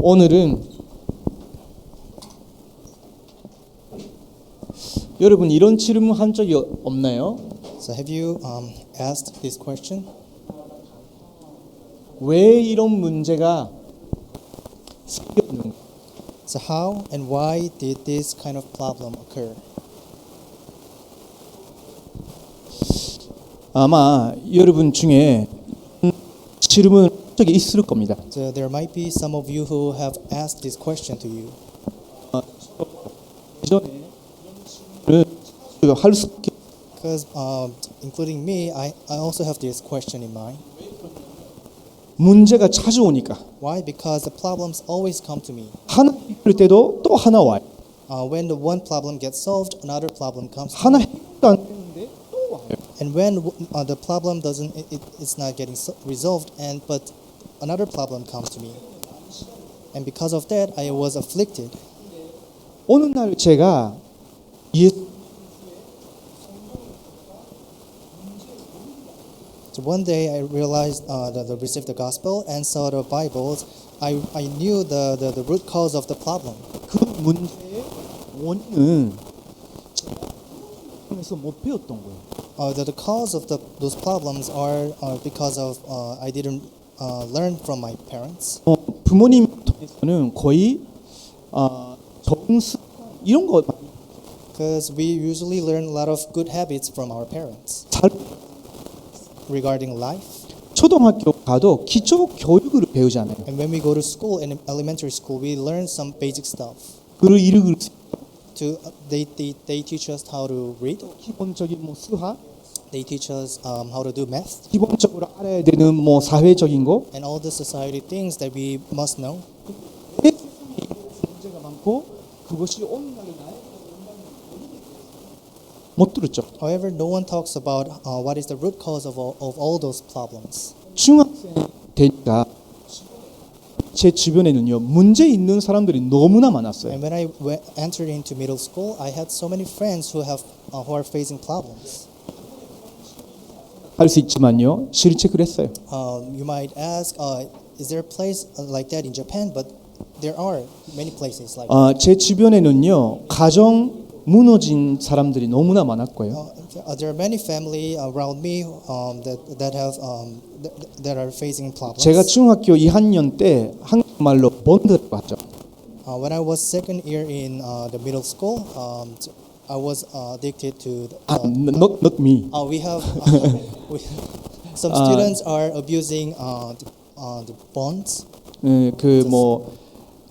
오늘은 여러분 이런 질문 한 적이 없나요? So have you asked this question? 왜 이런 문제가 생겼는가? So how and why did this kind of problem occur? 아마 여러분 중에 질문을 한 적이 있을 겁니다. So there might be some of you who have asked this question to you. 예전에 이런 질문을 할 수 있게 Because including me, I also have this question in mind. 문제가 자주 오니까 Why? Because the problems always come to me. 하나 해결할 때도 또 하나 와요. When the one problem gets solved, another problem comes to 하나 me. 해결도 안 되는데 또 와요. And when the problem it's not getting resolved, but another problem comes to me. And because of that, I was afflicted. 어느 날 제가 So one day I realized that I received the gospel and saw the Bibles. I knew the root cause of the problem. 그 문제의 원인은 제가 못 배웠던 거예요. The cause of those problems are because of I didn't learn from my parents. 부모님 통해서는 거의 정수 이런 거 Because we usually learn a lot of good habits from our parents 잘 regarding life. 초등학교 가도 기초 교육을 배우잖아요. And when we go to school, in elementary school, we learn some basic stuff. 글을 읽을 They teach us how to read. 기본적인 뭐 수학, They teach us how to do math 기본적으로 알아야 되는 뭐 사회적인 거. and all the society things that we must know. 문제가 많고 그것이 오늘날의 나의 못 들었죠. However, no one talks about what is the root cause of all those problems. 중학생 되니까 제 주변에는요 문제 있는 사람들이 너무나 많았어요. And when I entered into middle school, I had so many friends who are facing problems. 할 수 있지만요 실체크를 했어요. You might ask, is there a place like that in Japan? But there are many places like that. 제 주변에는요 가정 무너진 사람들이 너무나 많았고요. There are many family around me that are facing problems. 제가 중학교 2학년 때 한국말로 번드라고 하죠. When I was second year in the middle school, I was addicted to. not me. We have some students are abusing the bonds. 그 뭐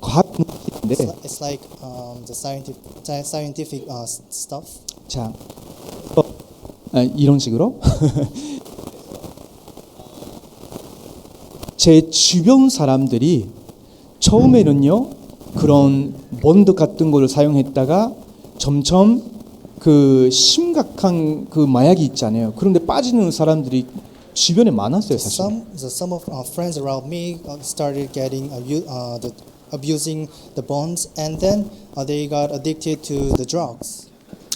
과학 문제인데 It's like the scientific stuff. 자 이런 식으로 제 주변 사람들이 처음에는요 그런 본드 같은 거를 사용했다가 점점 그 심각한 그 마약이 있잖아요. 그런데 빠지는 사람들이 주변에 많았어요, 사실. Some of our friends around me started getting abusing the bonds, and then they got addicted to the drugs.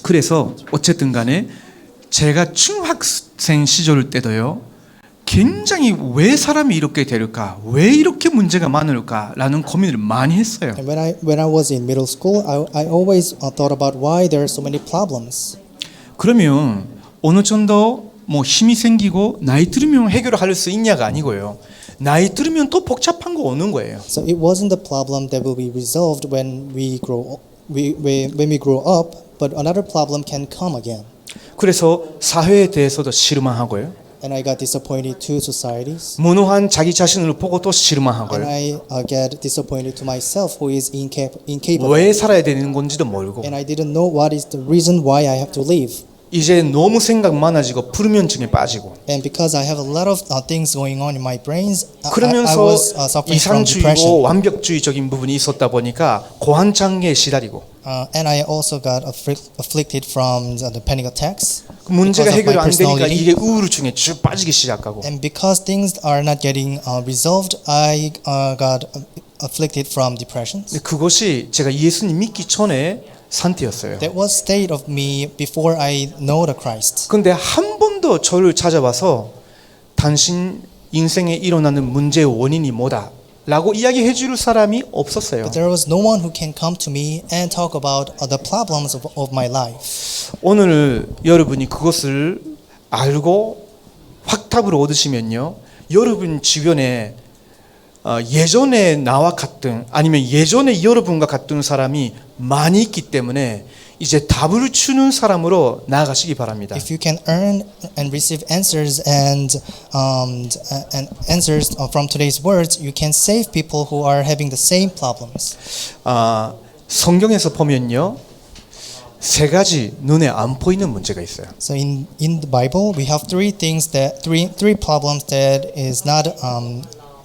그래서 어쨌든 간에 제가 중학생 시절 때도요. 굉장히 왜 사람이 이렇게 될까? 왜 이렇게 문제가 많을까라는 고민을 많이 했어요. And when I was in middle school, I always thought about why there are so many problems. 그러면 어느 정도 뭐 힘이 생기고 나이 들으면 해결할 수 있냐가 아니고요. 나이 들으면 또 복잡한 거 오는 거예요. So it wasn't the problem that will be resolved when we grow up, but another problem can come again. 그래서 사회에 대해서도 실망하고요. And I got disappointed to societies. 무능한 자기 자신을 보고 또 And 실망하고요. I get disappointed to myself who is incapable. 왜 살아야 되는 건지도 모르고 And I didn't know what is the reason why I have to live. 이제 너무 생각 많아지고 불면증에 빠지고 And because I have a lot of things going on in my brains, I 그러면서 was suffering from 이상주의고 depression. 완벽주의적인 부분이 있었다 보니까 고환장애에 시달리고 And I also got afflicted from the panic attacks. 문제가 because of 해결 my 안 되니까 personality. 이게 우울증에 쭉 빠지기 시작하고 And because things are not getting resolved, I got afflicted from depressions. 근데 그것이 제가 예수님 믿기 전에 상태였어요. That was state of me before I know the Christ. 근데 한 번도 저를 찾아와서 당신 인생에 일어나는 문제의 원인이 뭐다 라고 이야기해 줄 사람이 없었어요. But there was no one who can come to me and talk about the problems of my life. 오늘 여러분이 그것을 알고 확답을 얻으시면요, 여러분 주변에 예전에 나와 같은 아니면 예전에 여러분과 같은 사람이 많이 있기 때문에 이제 답을 주는 사람으로 나아가시기 바랍니다. If you can earn and receive answers and answers from today's words, you can save people who are having the same problems. 성경에서 보면요, 세 가지 눈에 안 보이는 문제가 있어요. So in the Bible, we have three problems that is not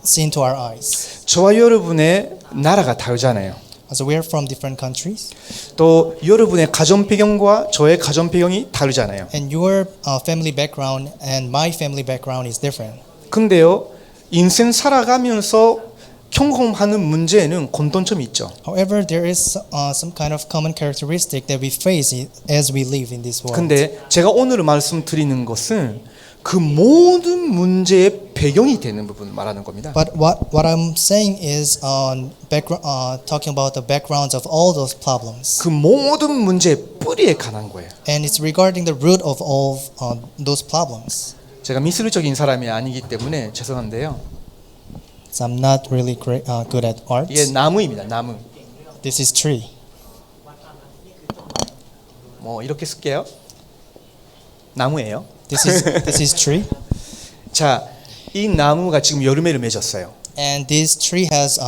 seen to our eyes. 저와 여러분의 나라가 다르잖아요. So we are from different countries, 또 여러분의 가정 배경과 저의 가정 배경이 다르잖아요. and your family background and my family background is different. 근데요, 인생 살아가면서 경험하는 문제에는 공통점이 있죠. However, there is some kind of common characteristic that we face as we live in this world. 근데 제가 오늘 말씀드리는 것은 그 모든 문제의 배경이 되는 부분을 말하는 겁니다. But what I'm saying is talking about the backgrounds of all those problems, 그 모든 문제의 뿌리에 관한 거예요. and it's regarding the root of all those problems. 제가 미술적인 사람이 아니기 때문에 죄송한데요. So I'm not really good at art. 이게 나무입니다. 나무. This is tree. 뭐 이렇게 쓸게요. 나무예요. This is tree, 자, 이 나무가 지금 열매를 맺었어요. and this tree has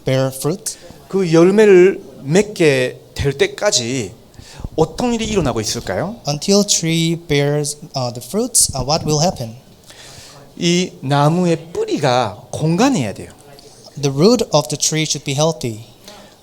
bear fruit. 그 열매를 맺게 될 때까지 어떤 일이 일어나고 있을까요? Until tree bears the fruits, what will happen? 이 나무의 뿌리가 건강해야 돼요. The root of the tree should be healthy.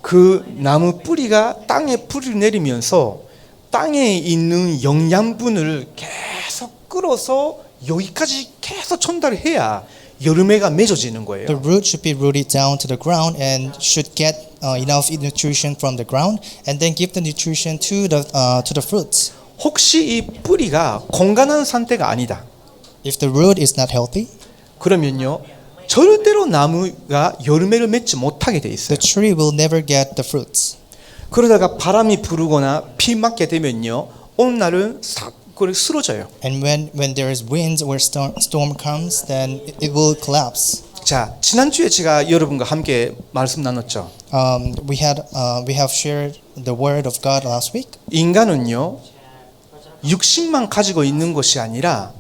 그 나무 뿌리가 땅에 뿌리를 내리면서 땅에 있는 영양분을 계속 끌어서 여기까지 계속 전달해야 열매가 맺어지는 거예요. The root should be rooted down to the ground and should get enough nutrition from the ground, and then give the nutrition to the fruits. 혹시 이 뿌리가 건강한 상태가 아니다. If the root is not healthy, 그러면요, 절대로 나무가 열매를 맺지 못하게 돼 있어요. the tree will never get the fruits. 그러다가 바람이 불거나 비 맞게 되면요, 어느 날은 싹 쓰러져요. And when there is wind or storm comes, then it will collapse. 자, 지난주에 제가 여러분과 함께 말씀 나눴죠. We have shared the word of God last week. 인간은요, 육신만 가지고 있는 것이 아니라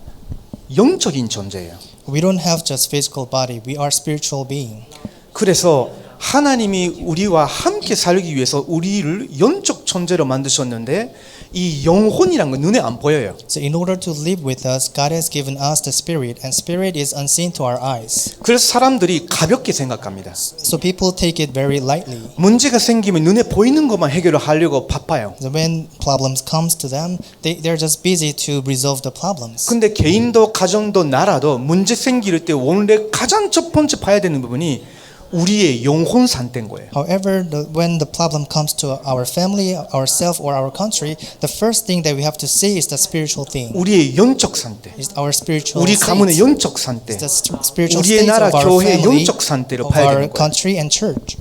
영적인 존재예요. We don't have just physical body. We are spiritual being. 그래서 하나님이 우리와 함께 살기 위해서 우리를 영적 존재로 만드셨는데 이 영혼이란 건 눈에 안 보여요. So in order to live with us, God has given us the spirit, and spirit is unseen to our eyes. 그래서 사람들이 가볍게 생각합니다. So people take it very lightly. 문제가 생기면 눈에 보이는 것만 해결을 하려고 바빠요. So when problems comes to them, they're just busy to resolve the problems. 근데 개인도 가정도 나라도 문제 생길 때 원래 가장 첫 번째 봐야 되는 부분이 우리의 영혼 상태인 거예요. However, when the problem comes to our family, ourselves, or our country, the first thing that we have to see is the spiritual thing. 우리의 영적 상태, Is our spiritual 우리 state. 가문의 영적 상태, The spiritual 우리의 state 나라 of our 교회의 family, 영적 상태를 of 봐야 our 되는 거예요. country and church.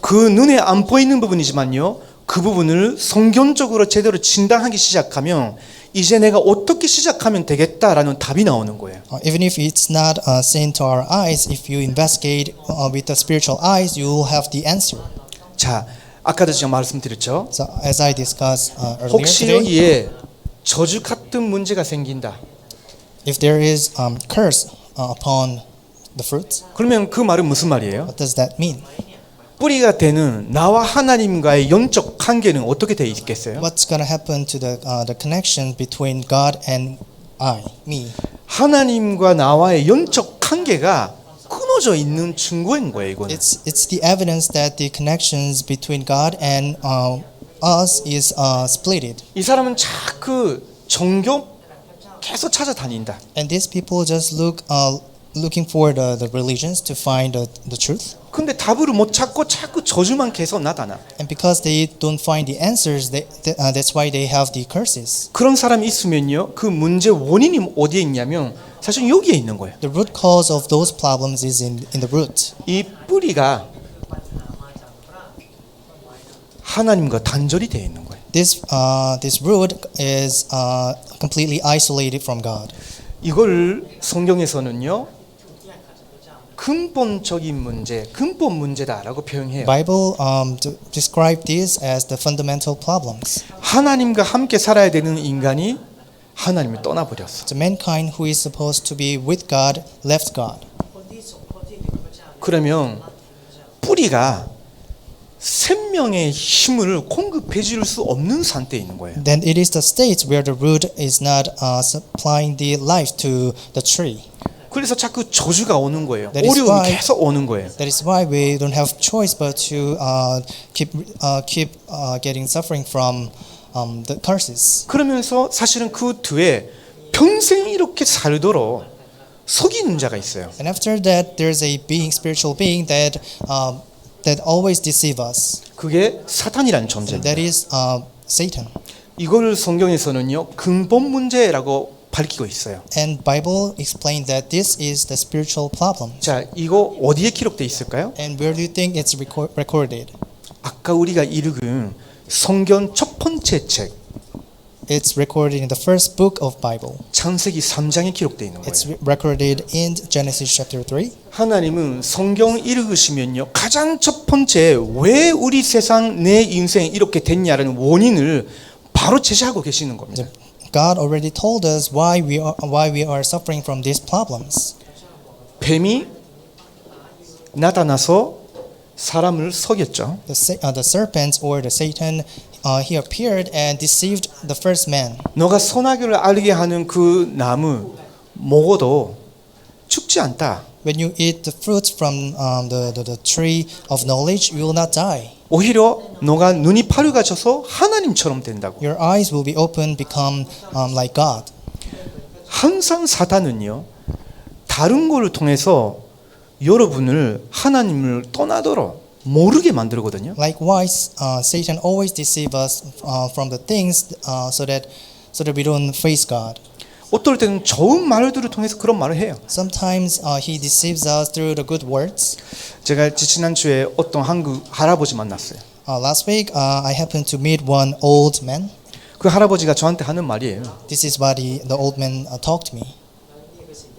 그 눈에 안 보이는 부분이지만요, 그 부분을 성경적으로 제대로 진단하기 시작하면 이제 내가 어떻게 시작하면 되겠다라는 답이 나오는 거예요. Even if it's not seen to our eyes, if you investigate with the spiritual eyes, you will have the answer. 자, 아까도 제가 말씀드렸죠. So as I discussed earlier 혹시 today, 여기에 저주 같은 문제가 생긴다. if there is curse upon the fruits, 그러면 그 말은 무슨 말이에요? what does that mean? 뿌리가 되는 나와 하나님과의 영적 관계는 어떻게 돼 있겠어요? What's going to happen to the connection between God and me? 하나님과 나와의 영적 관계가 끊어져 있는 증거인 거예요, 이거는. It's the evidence that the connections between God and us is splitted. 이 사람은 자꾸 종교 계속 찾아다닌다. And these people just looking for the religions to find the truth. 근데 답을 못 찾고 자꾸 저주만 계속 나타나. And because they don't find the answers, that's why they have the curses. 그런 사람이 있으면요, 그 문제 원인이 어디에 있냐면 사실 여기에 있는 거예요. The root cause of those problems is in the root. 이 뿌리가 하나님과 단절이 되어 있는 거예요. This root is completely isolated from God. 이걸 성경에서는요 근본적인 문제, 근본 문제다라고 표현해요. Bible describe this as the fundamental problems. 하나님과 함께 살아야 되는 인간이 하나님을 떠나버렸어. The mankind who is supposed to be with God left God. 그러면 뿌리가 생명의 힘을 공급해 줄 수 없는 상태에 있는 거예요. Then it is the state where the root is not supplying the life to the tree. 그래서 자꾸 저주가 오는 거예요. That is 어려움이 why- 계속 오는 거예요. That is why we don't have choice but to keep getting suffering from the curses. 그러면서 사실은 그 뒤에 평생 이렇게 살도록 속이는 자가 있어요. And after that, there's a being, spiritual being that always deceive us. 그게 사탄이라는 And 존재입니다. that is Satan. 이걸 성경에서는요 근본 문제라고 밝히고 있어요. And Bible explained that this is the spiritual problem. 자, 이거 어디에 기록돼 있을까요? And where do you think it's recorded? 아까 우리가 읽은 성경 첫 번째 책 It's recorded in the first book of Bible. 창세기 3장에 기록돼 있는 It's 거예요. recorded in Genesis chapter 3. 하나님은 성경 읽으시면요 가장 첫 번째 왜 우리 세상 내 인생 이렇게 됐냐라는 원인을 바로 제시하고 계시는 겁니다. God already told us why we are suffering from these problems. 뱀이 나타나서 사람을 속였죠. The serpent or the Satan, he appeared and deceived the first man. 너가 선악을 알게 하는 그 나무 먹어도 죽지 않다. When you eat the fruits from the tree of knowledge, you will not die. 오히려 너가 눈이 밝아져서 하나님처럼 된다고. Your eyes will be opened, become like God. 항상 사탄은요 다른 거를 통해서 여러분을 하나님을 떠나도록 모르게 만들거든요. Likewise, Satan always deceives us from the things so that we don't face God. 어떨 때는 좋은 말들을 통해서 그런 말을 해요. Sometimes he deceives us through the good words. 제가 지난주에 어떤 한국 할아버지 만났어요. Last week, I happened to meet one old man. 그 할아버지가 저한테 하는 말이에요. This is what the old man talked to me.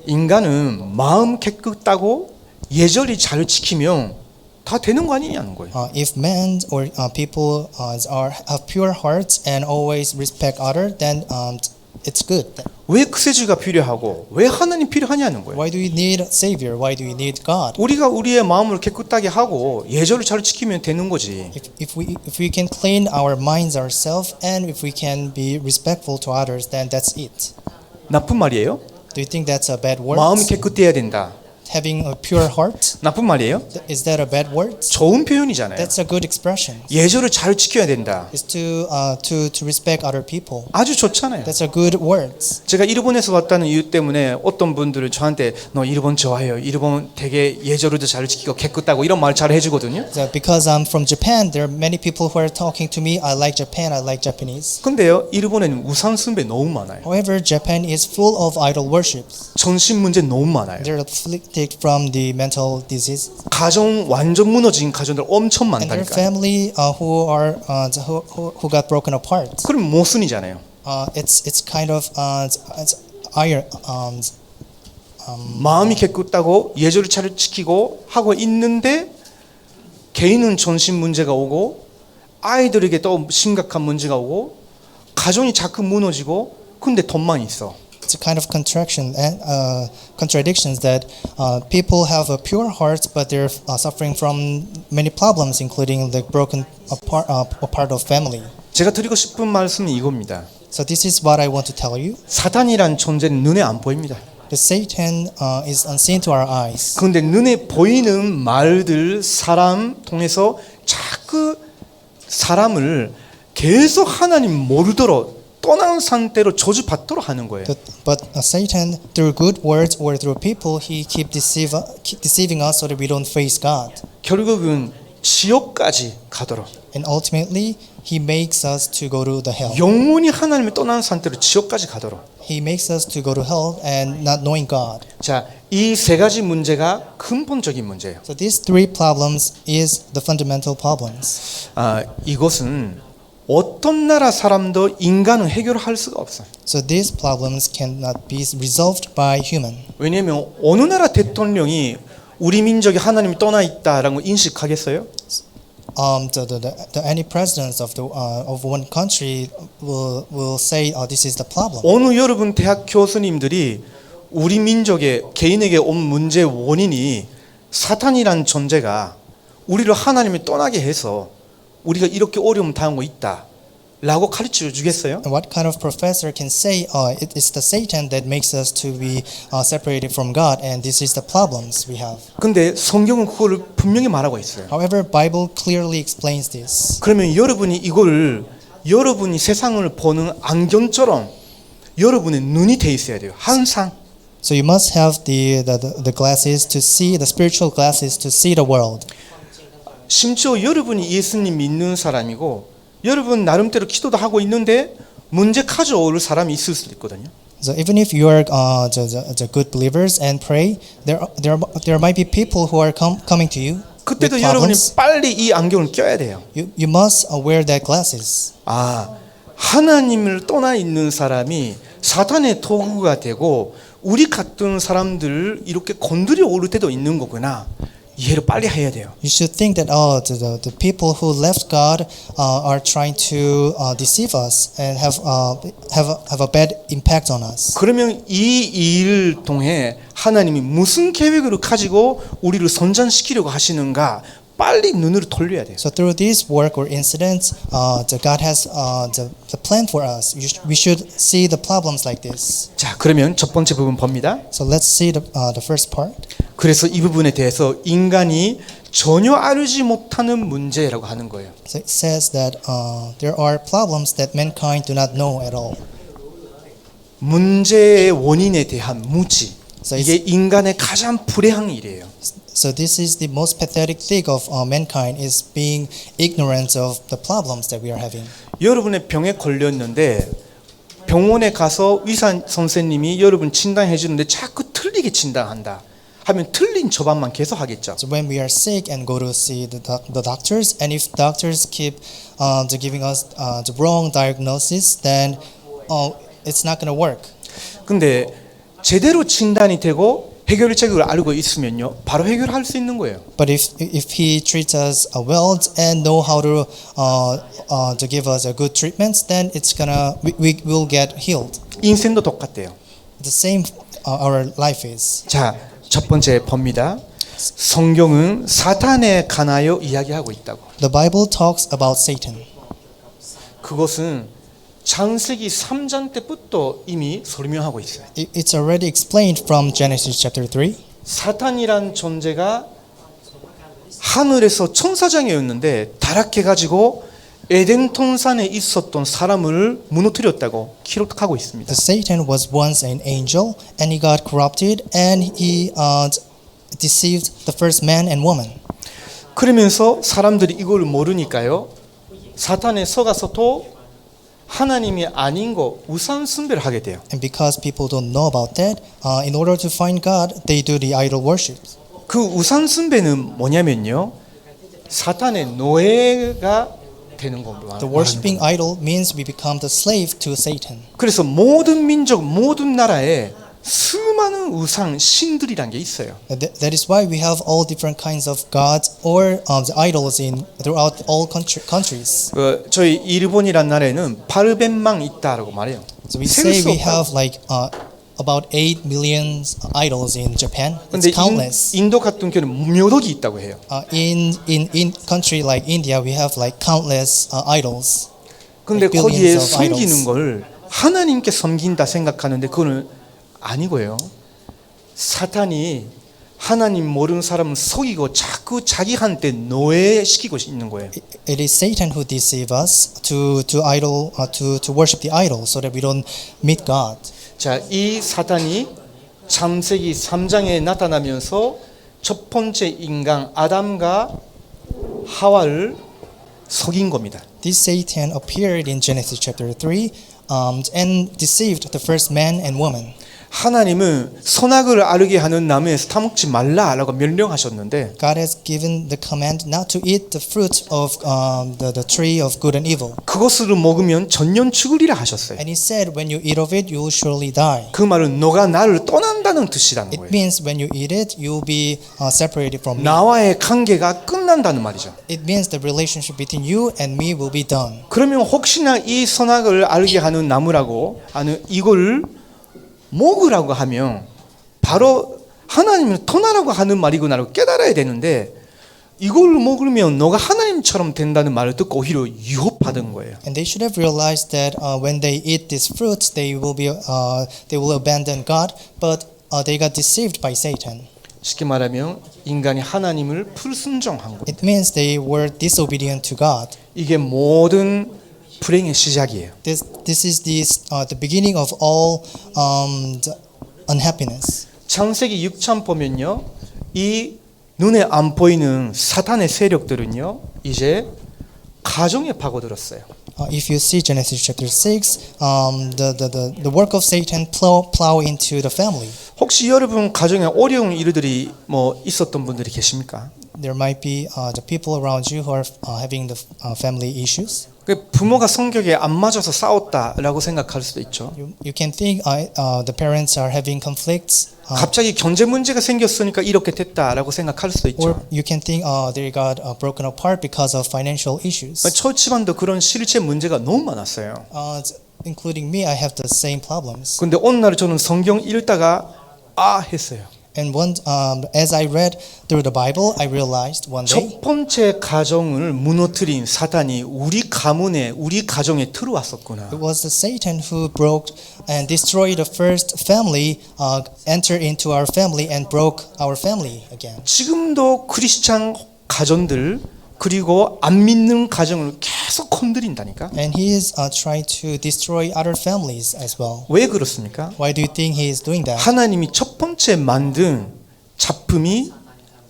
인간은 마음 깨끗하고 예절이 잘 지키면 다 되는 거 아니냐는 거예요. If men or people have pure hearts and always respect others, then it's good. 왜 크세주가 필요하고 왜 하나님 필요하냐는 거예요. Why do you need a savior? Why do you need God? 우리가 우리의 마음을 깨끗하게 하고 예절을 잘 지키면 되는 거지. If we can clean our minds ourselves and if we can be respectful to others, then that's it. 나쁜 말이에요? Do you think that's a bad word? 마음이 깨끗해야 된다. Having a pure heart, 나쁜 말이에요? is that a bad word? 좋은 표현이잖아요. That's a good expression. 예절을 잘 지켜야 된다. Is to respect other people. 아주 좋잖아요. That's a good words. 제가 일본에서 왔다는 이유 때문에 어떤 분들은 저한테 너 일본 좋아해요. 일본 되게 예절도 잘 지키고 깨끗하고 이런 말 잘 해주거든요. So because I'm from Japan, there are many people who are talking to me. I like Japan. I like Japanese. 근데요, 일본에는 우상 숭배 너무 많아요. However, Japan is full of idol worship. 정신 문제 너무 많아요. They're afflicted from the mental disease. 가정 완전 무너진 가정들 엄청 And their 많다니까. family who got broken apart. 그럼 모순이잖아요. It's kind of it's iron. 마음이 깨끗하고 예절을 잘 지키고 하고 있는데 개인은 정신 문제가 오고 아이들에게 또 심각한 문제가 오고 가정이 자꾸 무너지고 근데 돈만 있어. It's a kind of contradictions that people have a pure heart, but they're suffering from many problems, including the broken apart of family. 제가 드리고 싶은 말씀은 이겁니다. So this is what I want to tell you. 사탄이란 존재는 눈에 안 보입니다. The Satan is unseen to our eyes. 그런데 눈에 보이는 말들 사람 통해서 자꾸 사람을 계속 하나님 모르도록 떠난 상태로 저주받도록 하는 거예요. But Satan, through good words or through people, he keep deceiving us so that we don't face God. 결국은 지옥까지 가도록. And ultimately, He makes us to go to the hell. 영원히 하나님을 떠난 상태로 지옥까지 가도록. He makes us to go to hell and not knowing God. 자, 이 세 가지 문제가 근본적인 문제예요. So these three problems is the fundamental problems. 이것은 어떤 나라 사람도 인간은 해결할 수가 없어요. So these problems cannot be resolved by human. 왜냐하면 어느 나라 대통령이 우리 민족이 하나님이 떠나 있다라는 걸 인식하겠어요? Any presidents of one country will say, this is the problem. 어느 여러분 대학 교수님들이 우리 민족의 개인에게 온 문제의 원인이 사탄이란 존재가 우리를 하나님이 떠나게 해서 우리가 이렇게 어려움 당하고 있다 라고 가르쳐 주겠어요? And what kind of professor can say, it's the Satan that makes us to be separated from God, and this is the problems we have. 근데 성경은 그거를 분명히 말하고 있어요. However, Bible clearly explains this. 그러면 여러분이 이걸 여러분이 세상을 보는 안경처럼 여러분의 눈이 돼 있어야 돼요. 항상. So you must have the glasses to see, the spiritual glasses to see the world. 심지어 여러분이 예수님 믿는 사람이고 여러분 나름대로 기도도 하고 있는데 문제 가져올 사람이 있을 수도 있거든요. So even if you are the good believers and pray, there might be people who are coming to you. 그때도 with 여러분이 problems. 빨리 이 안경을 껴야 돼요. You must wear that glasses. 하나님을 떠나 있는 사람이 사탄의 도구가 되고 우리 같은 사람들을 이렇게 건드려 올 때도 있는 거구나. 이해를 빨리 해야 돼요. You should think that the people who left God are trying to deceive us and have a bad impact on us. 그러면 이 일을 통해 하나님이 무슨 계획을 가지고 우리를 선전시키려고 하시는가 빨리 눈을 돌려야 돼요. So through this work or incidents, God has the plan for us. We should see the problems like this. 자, 그러면 첫 번째 부분 봅니다. So let's see the first part. 그래서 이 부분에 대해서 인간이 전혀 알지 못하는 문제라고 하는 거예요. So it says that there are problems that mankind do not know at all. 문제의 원인에 대한 무지. So 이게 인간의 가장 불행한 일이에요. So this is the most pathetic thing of mankind is being ignorant of the problems that we are having. 여러분의 병에 걸렸는데 병원에 가서 의사 선생님이 여러분 진단해 주는데 자꾸 틀리게 진단한다. 하면 틀린 처방만 계속 하겠죠. So when we are sick and go to see the doctors, and if doctors keep giving us the wrong diagnosis, then it's not going to work. 근데 제대로 진단이 되고 해결책을 알고 있으면요, 바로 해결할 수 있는 거예요. But if he treats us well and know how to give us a good treatments, then we will get healed. 인생도 똑같대요. The same our life is. 자, 첫 번째 봅니다. 성경은 사탄에 관하여 이야기하고 있다고. The Bible talks about Satan. 그것은 창세기 3장 때부터 이미 설명하고 있어요. It's already explained from Genesis chapter 3. 사탄이란 존재가 하늘에서 천사장이었는데 타락해가지고 에덴 동산에 있었던 사람을 무너뜨렸다고 기록하고 있습니다. The Satan was once an angel, and he got corrupted, and he deceived the first man and woman. 그러면서 사람들이 이걸 모르니까요, 사탄에 속아서도 하나님이 아닌 거 우상 숭배를 하게 돼요. And because people don't know about that, in order to find God, they do the idol worship. 그 우상 숭배는 뭐냐면요, 사탄의 노예가 되는 겁니다. The worshiping idol means we become the slave to Satan. 그래서 모든 민족, 모든 나라에 수많은 우상 신들이란 게 있어요. That is why we have all different kinds of gods or the idols throughout all countries. 저희 일본이란 나라에는 800만 있다라고 말해요. So we say we have like about 8 million idols in Japan. It's 근데 countless. 인도 같은 경우는 몇 억이 있다고 해요. In country like India, we have like countless idols. 근데 like 거기에 billions of 섬기는 idols. 걸 하나님께 섬긴다 생각하는데 그거는 아니고요. 사탄이 하나님 모르는 사람을 속이고 자꾸 자기한테 노예시키고 있는 거예요. It is Satan who deceives us to worship the idol so that we don't meet God. 자, 이 사탄이 창세기 3장에 나타나면서 첫 번째 인간 아담과 하와를 속인 겁니다. This Satan appeared in Genesis chapter 3 and deceived the first man and woman. 하나님은 선악을 알게 하는 나무에서 타먹지 말라라고 명령하셨는데 God has given the command not to eat the fruit of the tree of good and evil. 그것을 먹으면 전년 죽으리라 하셨어요. And he said, when you eat of it, you will surely die. 그 말은 너가 나를 떠난다는 뜻이라는 It 거예요. means when you eat it, you will be separated from me. 나와의 관계가 끝난다는 말이죠. It means the relationship between you and me will be done. 그러면 혹시나 이 선악을 알게 하는 나무라고 하는 이걸 먹으라고 하면 바로 하나님을 떠나라고 하는 말이구나라고 깨달아야 되는데 이걸 먹으면 너가 하나님처럼 된다는 말을 듣고 오히려 유혹받은 거예요. And they should have realized that when they eat this fruit, they will abandon God, but they got deceived by Satan. 쉽게 말하면 인간이 하나님을 불순종한 거예요. It means they were disobedient to God. 이게 모든 불행의 시작이에요. This is the beginning of all the unhappiness. 창세기 6장 보면요, 이 눈에 안 보이는 사탄의 세력들은요, 이제 가정에 파고들었어요. If you see Genesis chapter 6, the work of Satan plow into the family. 혹시 여러분 가정에 어려운 일들이 뭐 있었던 분들이 계십니까? There might be the people around you who are having the family issues. 부모가 성격에 안 맞아서 싸웠다라고 생각할 수도 있죠. You can think the parents are having conflicts. 갑자기 경제 문제가 생겼으니까 이렇게 됐다라고 생각할 수도 Or 있죠. you can think they got broken apart because of financial issues. 저희 집안도 그런 실제 문제가 너무 많았어요. Including me, I have the same problems. 근데 어느 날 저는 성경 읽다가 했어요. And as I read through the Bible, I realized one day 첫 번째 가정을 무너뜨린 사탄이 우리 가문에, 우리 가정에 들어왔었구나. it was the Satan who broke and destroyed the first family, entered into our family and broke our family again. 지금도 크리스찬 가정들 그리고 안 믿는 가정을 계속 건드린다니까. And he is trying to destroy other families as well. 왜 그렇습니까? Why do you think he is doing that? 하나님이 첫 번째 만든 작품이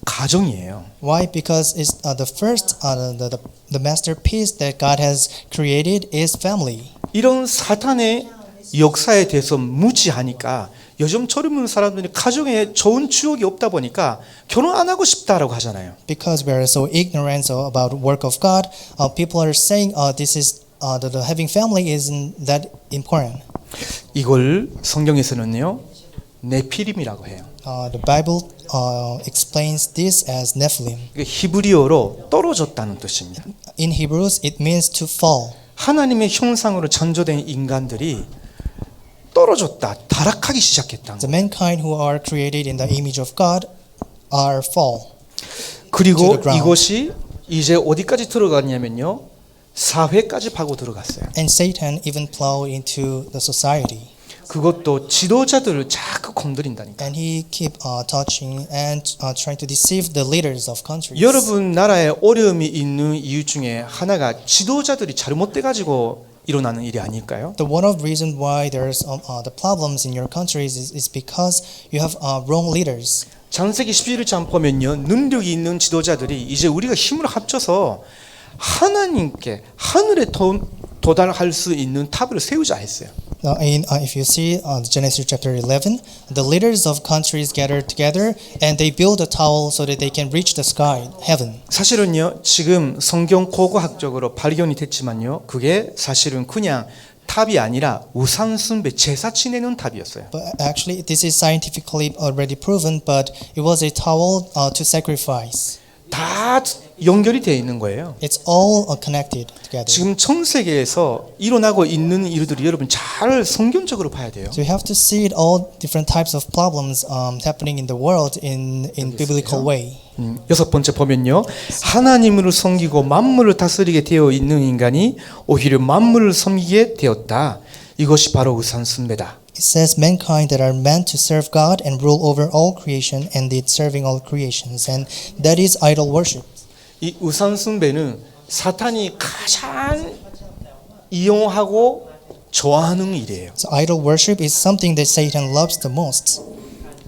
가정이에요. Why? Because it's the first, the masterpiece that God has created is family. 이런 사탄의 역사에 대해서 무지하니까 요즘 젊은 사람들이 가정에 좋은 추억이 없다 보니까 결혼 안 하고 싶다라고 하잖아요. Because we are so ignorant about the work of God, people are saying this is the having family isn't that important. 이걸 성경에서는요 네피림이라고 해요. The Bible explains this as Nephilim. 히브리어로 떨어졌다는 뜻입니다. In Hebrews, it means to fall. 하나님의 형상으로 창조된 인간들이 떨어졌다, 타락하기 시작했다. The mankind who are created in the image of God are fall. 그리고 to the ground. 이것이 이제 어디까지 들어갔냐면요, 사회까지 파고 들어갔어요. And Satan even plowed into the society. 그것도 지도자들을 자꾸 건드린다니까. And he keep touching and trying to deceive the leaders of countries. 여러분 나라에 어려움이 있는 이유 중에 하나가 지도자들이 잘못돼 가지고 일어나는 일이 아닐까요? The one of reason why there's the problems in your countries is because you have wrong leaders. 창세기 11장 보면요, 능력이 있는 지도자들이 이제 우리가 힘을 합쳐서 하나님께 하늘에 도달할 수 있는 탑을 세우자 했어요. If you see Genesis chapter 11, the leaders of countries gathered together and they build a tower so that they can reach the sky, heaven. 사실은요, 지금 성경 고고학적으로 발견이 됐지만요, 그게 사실은 그냥 탑이 아니라 우상 숭배, 제사 지내는 탑이었어요. But actually, this is scientifically already proven, but it was a tower to sacrifice. 다 연결이 되어 있는 거예요. It's all connected together. 지금 전 세계에서 일어나고 있는 일들이 여러분 잘 성경적으로 봐야 돼요. So you have to see it all different types of problems happening in the world in biblical way. 여섯 번째 보면요, 하나님을 섬기고 만물을 다스리게 되어 있는 인간이 오히려 만물을 섬기게 되었다. 이것이 바로 우상 숭배다. It says mankind that are meant to serve God and rule over all creation and did serving all creations, and that is idol worship. 이 우상 숭배는 사탄이 가장 이용하고 좋아하는 일이에요. So idol worship is something that Satan loves the most.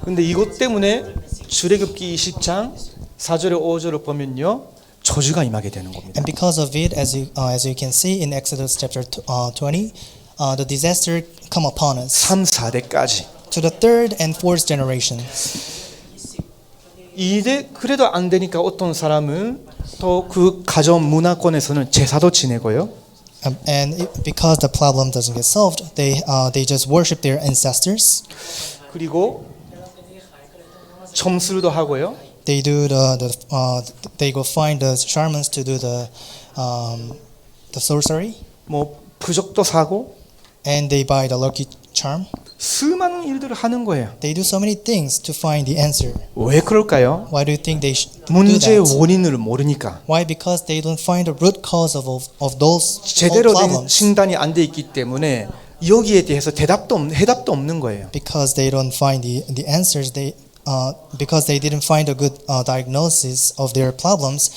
근데 이것 때문에 출애굽기 20장 4절에 5절을 보면요, 저주가 임하게 되는 겁니다. And because of it, as you can see in Exodus chapter 20, the disaster come upon us 3, 4대까지. to the third and fourth generation. 이제 그래도 안 되니까 어떤 사람은 또 그 가정 문화권에서는 제사도 지내고요. Because the problem doesn't get solved, they just worship their ancestors. 그리고 점수도 하고요. They do they go find the shamans to do the sorcery, 뭐 부적도 사고 and they buy the lucky charm. 수많은 일들을 하는 거예요. They do so many things to find the answer. 왜 그럴까요? Why do you think they do 문제의 that? 원인을 모르니까. Why? Because they don't find the root cause of those 제대로 된 problems. 진단이 안 돼 있기 때문에 여기에 대해서 해답도 없는 거예요. Because they don't find the answers, because they didn't find a good diagnosis of their problems,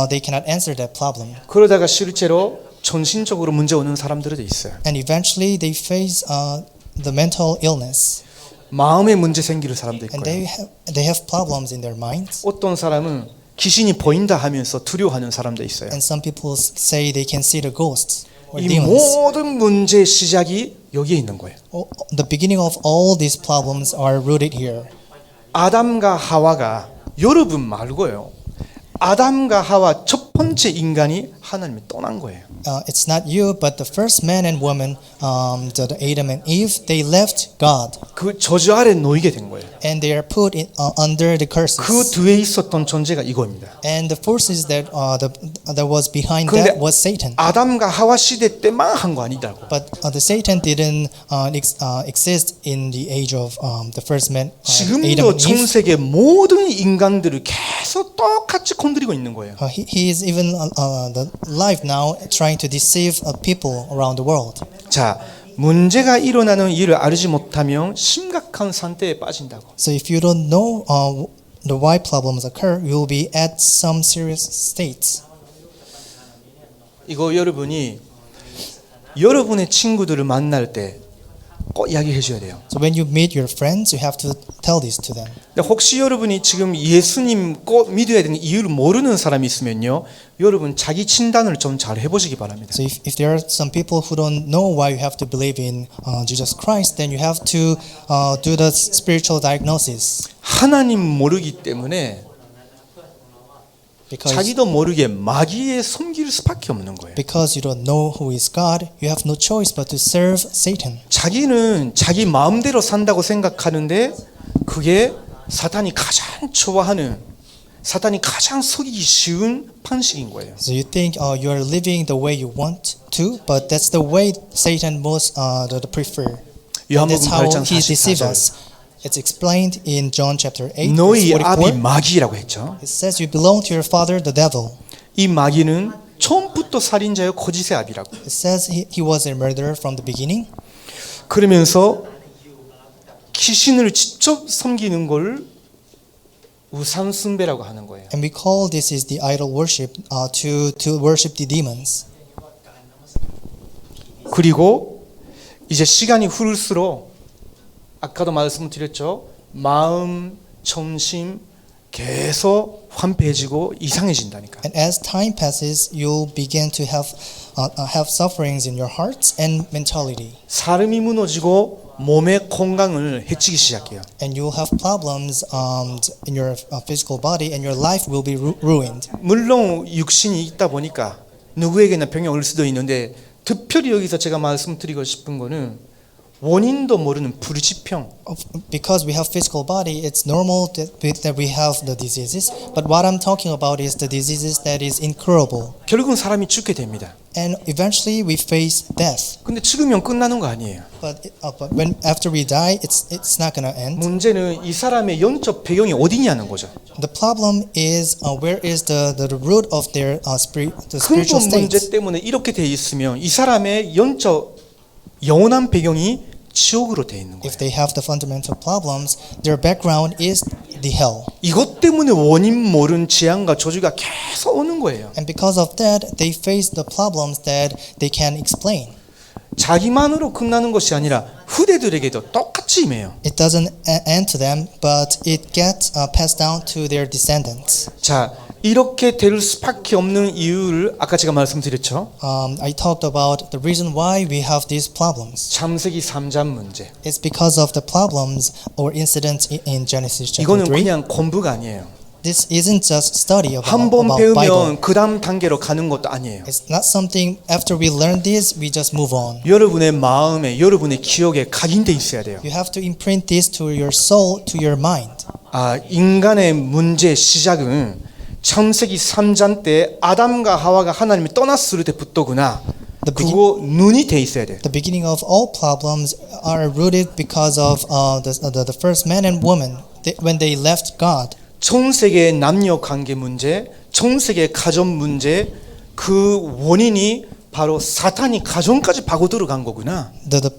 they cannot answer that problem. 그러다가 실제로 정신적으로 문제 오는 사람들도 있어요. And eventually they face the mental illness, 마음에 문제 생기는 사람도 and 있고요. they have problems in their minds. 어떤 사람은 귀신이 보인다 하면서 두려워하는 사람도 있어요. And some people say they can see the ghosts or 이 demons. 모든 문제의 시작이 여기에 있는 거예요. The beginning of all these problems are rooted here. 아담과 하와가 여러분 말고요. 아담과 하와 첫 번째 인간이 하나님을 떠난 거예요. It's not you, but the first man and woman, the Adam and Eve, they left God, 그 저주 아래 놓이게 된 거예요. and they are put under the curses. 그 뒤에 있었던 존재가 이거입니다. And the forces that was behind 근데 that was Satan. 아담과 하와 시대 때만 한 거 아니다고. But the Satan didn't exist in the age of the first man, Adam 지금도 and Eve. 전 세계 모든 인간들을 계속 똑같이 건드리고 있는 거예요. He is even alive now, trying to deceive people around the world. 자, 문제가 일어나는 일을 알지 못하면 심각한 상태에 빠진다고. So if you don't know the why problems occur, you will be at some serious states. 이거 여러분이 여러분의 친구들을 만날 때 꼭 이야기해 줘야 돼요. So when you meet your friends, you have to tell this to them. 근데 혹시 여러분이 지금 예수님 꼭 믿어야 되는 이유를 모르는 사람이 있으면요, 여러분 자기 진단을 좀 잘 해보시기 바랍니다. So if there are some people who don't know why you have to believe in Jesus Christ, then you have to do the spiritual diagnosis. 하나님 모르기 때문에 Because 자기도 모르게 마귀에 섬길 수밖에 없는 거예요. you don't know who is God, you have no choice but to serve Satan. 자기는 자기 마음대로 산다고 생각하는데 그게 사탄이 가장 좋아하는, 사탄이 가장 속이기 쉬운 방식인 거예요. So you think you are living the way you want to, but that's the way Satan most prefer. 요한복음 That's how 8장 he deceives 44절. us. It's explained in John chapter 8, 너희 verse 아비 44. 마귀라고 했죠. It says you belong to your father, the devil. 이 마귀는 처음부터 살인자요 거짓의 아비라고. It says he was a murderer from the beginning. 그러면서 귀신을 직접 섬기는 걸 우상 숭배라고 하는 거예요. And we call this is the idol worship, to worship the demons. 그리고 이제 시간이 흐를수록 아까도 말씀드렸죠. 마음, 정신 계속 환폐해지고 이상해진다니까. And as time passes, you'll begin to have sufferings in your hearts and mentality. 사람이 무너지고 몸의 건강을 해치기 시작해요. And you'll have problems in your physical body, and your life will be ruined. 물론 육신이 있다 보니까 누구에게나 병이 올 수도 있는데 특별히 여기서 제가 말씀드리고 싶은 거는 원인도 모르는 불치병. Because we have physical body, it's normal that we have the diseases. But what I'm talking about is the diseases that is incurable. 결국은 사람이 죽게 됩니다. And eventually we face death. 근데 죽으면 끝나는 거 아니에요. But when after we die, it's not gonna end. 문제는 이 사람의 영적 배경이 어디냐는 거죠. The problem is where is the root of their the spiritual 근본 문제 state. 때문에 이렇게 돼 있으면 이 사람의 영원한 배경이 지옥으로 돼 있는 거예요. If they have the fundamental problems, their background is the hell. 이것 때문에 원인 모른 재앙과 저주가 계속 오는 거예요. And because of that, they face the problems that they can't explain. 자기만으로 끝나는 것이 아니라 후대들에게도 똑같이 임해요. It doesn't end to them, but it gets passed down to their descendants. 자, 이렇게 될 수밖에 없는 이유를 아까 제가 말씀드렸죠. I talked about the reason why we have these problems. 창세기 3장 문제. It's because of the problems or incidents in Genesis chapter 이거는 3. 그냥 공부가 아니에요. This isn't just study 한 번 about Bible. 배우면 그 다음 단계로 가는 것도 아니에요. It's not something after we learn this we just move on. 여러분의 마음에, 여러분의 기억에 각인돼 있어야 돼요. You have to imprint this to your soul, to your mind. 인간의 문제의 시작은 창세기 3장 때 아담과 하와가 하나님을 떠났을 때부터구나. 그거 눈이 돼 있어야 돼요. The beginning of all problems are rooted because of the first man and woman when they left God. 전 세계의 남녀 관계 문제, 전 세계의 가정 문제, 그 원인이 바로 사탄이 가정까지 파고 들어간 거구나. The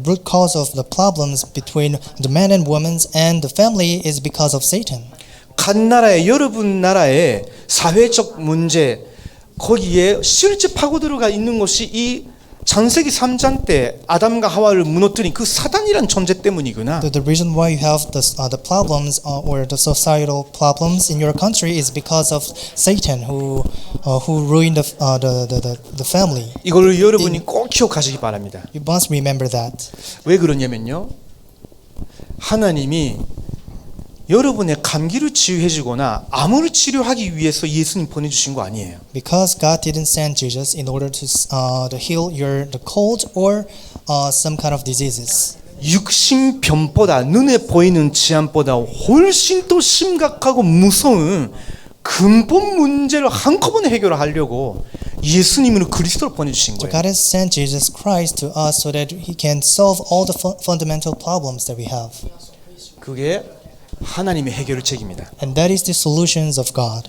root cause of the problems between the man and women and the family is because of Satan. 간 나라의 여러분 나라의 사회적 문제 거기에 실제 파고 들어가 있는 것이 이 창세기 3장 때 아담과 하와를 무너뜨린 그 사단이란 존재 때문이구나. The reason why you have the problems or the societal problems in your country is because of Satan who ruined the family. 이걸 여러분이 꼭 기억하시기 바랍니다. You must remember that. 왜 그러냐면요. 하나님이 여러분의 감기를 치유해 주거나 암을 치료하기 위해서 예수님 보내주신 거 아니에요. Because God didn't send Jesus in order to heal the cold or some kind of diseases. 육신병보다 눈에 보이는 질환보다 훨씬 더 심각하고 무서운 근본 문제를 한꺼번에 해결하려고 예수님을 그리스도를 보내주신 So 거예요. God has sent Jesus Christ to us so that He can solve all the fundamental problems that we have. 그게 하나님의 해결책입니다. And that is the solutions of God.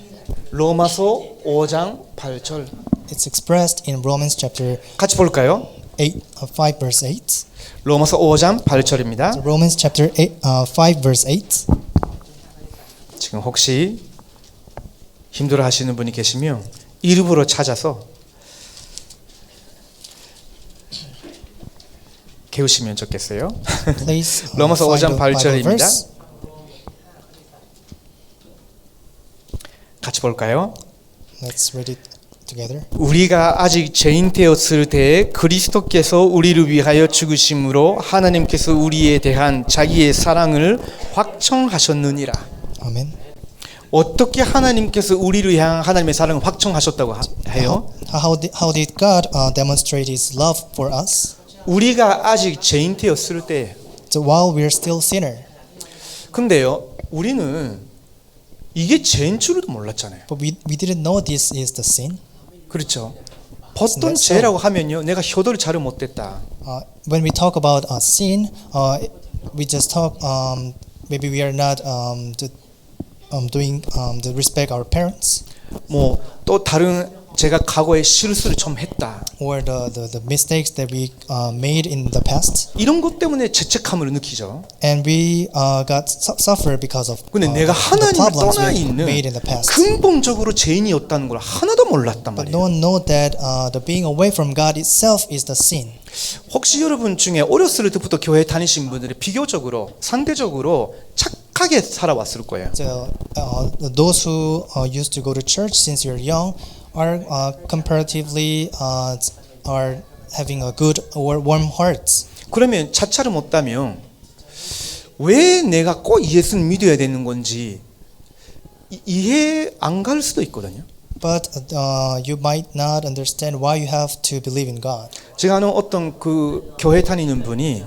로마서 5장 8절 It's expressed in Romans chapter 같이 볼까요? 5 verse 8. 로마서 5장 8절입니다. So Romans chapter 5 verse 8. 지금 혹시 힘들어 하시는 분이 계시면 일부러 찾아서 깨우시면 좋겠어요. Please 로마서 5장 find the Bible 8절입니다. verse. 같이 볼까요? Let's read it together. 우리가 아직 죄인 되었을 때 그리스도께서 우리를 위하여 죽으심으로 하나님께서 우리에 대한 자기의 사랑을 확정하셨느니라. Amen. 어떻게 하나님께서 우리를 향한 하나님의 사랑을 확정하셨다고 해요? How did God demonstrate His love for us? 우리가 아직 죄인 되었을 때. So while we are still sinner. 근데요, 우리는 이게 죄인 줄도 몰랐잖아요. But we didn't know this is the sin. 그렇죠. 보통 죄라고 하면요, 내가 효도를 잘 못했다. When we talk about sin, we just talk. Maybe we are not doing the respect our parents, 뭐 또 다른 제가 과거에 실수를 좀 했다. or the mistakes that we made in the past, 이런 것 때문에 죄책감을 느끼죠. and we got suffer because of 근데 내가 the 하나님을 problems 떠나 we 있는 made in the past. 근본적으로 죄인이었다는 걸 하나도 몰랐단 But 말이에요. no one know that the being away from God itself is the sin. 혹시 여러분 중에 어렸을 때부터 교회 다니신 분들이 비교적으로 상대적으로 착하게 살아왔을 거예요. So those who used to go to church since you're young are comparatively are having a good or warm hearts. 그러면 자차를 못하면 왜 내가 꼭 예수를 믿어야 되는 건지 이해 안 갈 수도 있거든요. But you might not understand why you have to believe in God. 제가 아는 어떤 그 교회 다니는 분이